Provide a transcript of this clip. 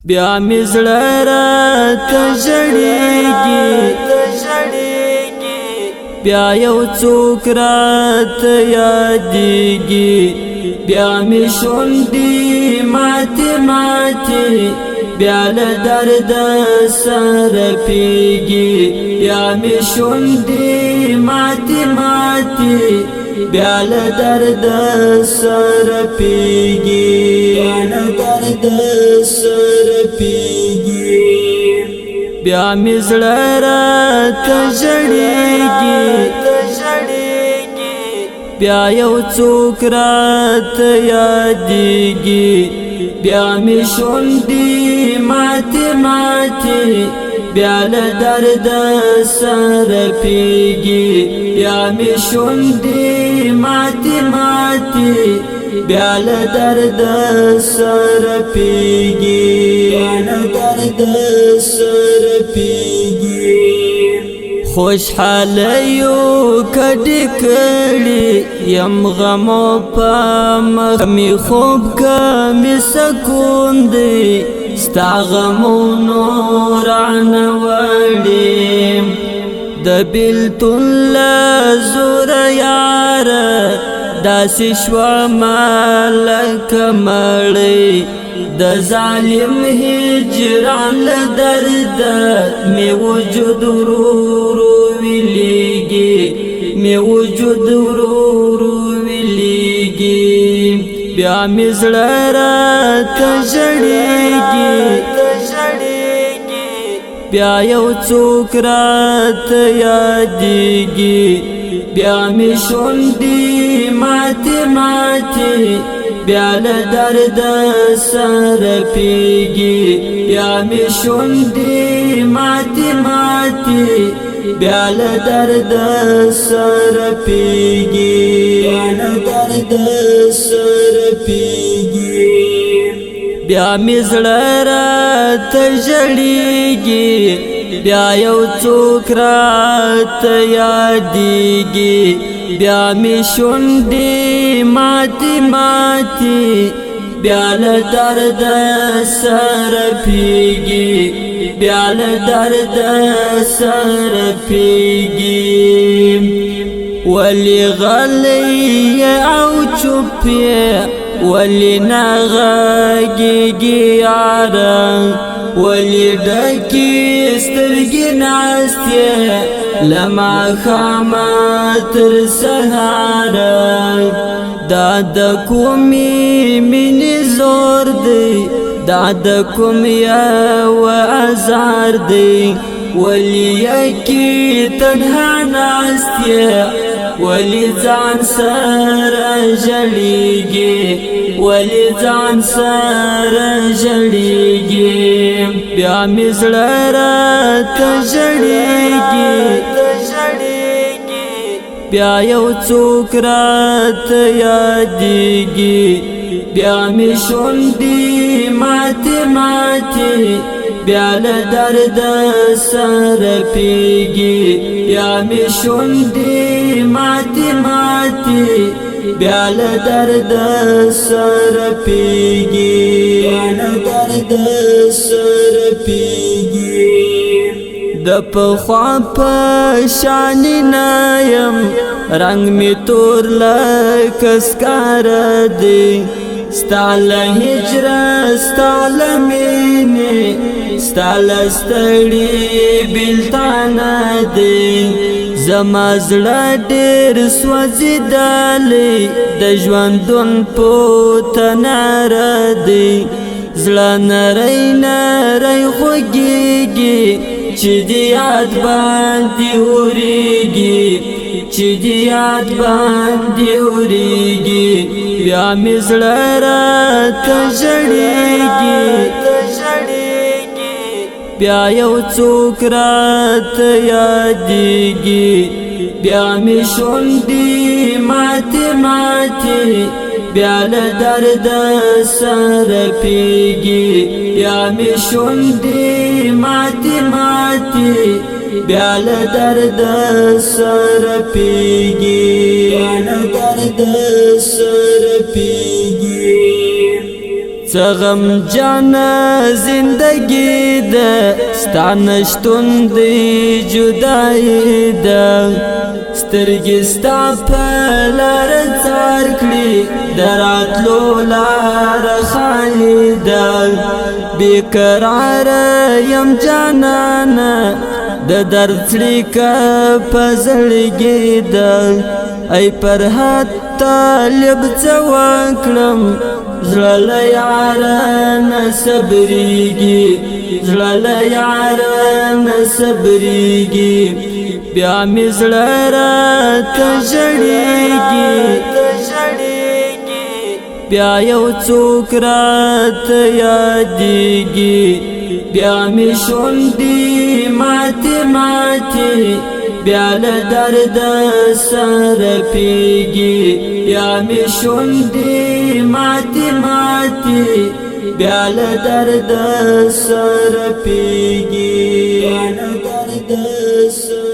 بیا می زړه راته ژړېږي بیا یو څوک راته یادېږي بیا می شونډې ماتې ماتې بیا له درده سر پیږي بیا می شونډې ماتې ماتې بیا له درده سر پیږي بیا له درده سر پیږي بیا می زړه راته ژړېږي بیا یو څوک راته یادېږي بیا می شونډې ماتې ماتې بیا له درده سر پیږي بیا می شونډې ماتې ماتې بیا له درده سر پیږي بیا له درده سر پیږي خوشحاله یو کډې کړې یم غمو په مخ می خوب کمی سکون دی ستا غمونو رانه وړې د بېلتون له زوره یاره داسې شومه لکه مړی د ظالم هجران له درده مې وجود ورو ورو ویلېږي مې وجود ورو ورو ویلېږي بیا مې زړه راته ژړېږي بیا یو څوک راته یادېږي بیا مې شونډې ماتې ماتې بیا له درده سر پیږي بیا مې شونډې ماتې ماتې بیا له درده سر پیږي بیا له درده سر پیږي بیا مې زړه راته ژړېږي بیا یو څوک راته یادېږي بیا می شونډې ماتې ماتې بیا له درده سر پیږي بیا له درده سر پیږي ولی غلی او چوپ ولی نه غږېږي یاره ولی ډکې سترګې ناستې له ماښامه تر سهاره دا د کومې مینې زور دی دا د کوم یو ازار دی ولی یکې تنها ناستې ولی ځان سره ژړېږي ولی ځان سره ژړېږي بیا مې زړه راته ژړېږي بیا یو څوک راته یادېږي بیا مې شونډې ماتې ماتې بیا له درده سر پیږي بیا مې شونډې ماتې ماتې بیا له درده سر پیږي بیا له درده سر پیږي د پخوا په شان نه یم رنګ مې تور لکه سکاره دی ستا له هجره ستا له مینې ستا له ستړي بېلتانه دی زما زړه ډېر سوځېدلی د ژوندون په تناره دی زړه نری نری خوږېږي چې د یاد باندې اورېږي چې د یاد باندې اورېږي بیا مې زړه راته ژړېږي بیا یو څوک راته یادېږي بیا مې شونډې ماتې ماتې بیا له درده سر پیږي بیا مې شونډې ماتې ماتې بیا له درده سر پیږي بیا له درده سر پیږي غم جانا زندگی دا ستانشتون دی جدائی دا سترگی ستا پلار تار کلی دراتلو لار خالی دا بیقرار یم جانانا د درد فلیکا پزړګي دا ای پر طالب څوکړم زړه له یاره نه صبرېږي زړه له یاره نه صبرېږي بیا مې زړه راته ژړېږي بیا یو څوک راته یادېږي بیا مې شونډې ماتې ماتې بیا له درده سره پیږي بیا مې شونډې ماتې ماتې بیا له درده سره پیږي بیا له درده سره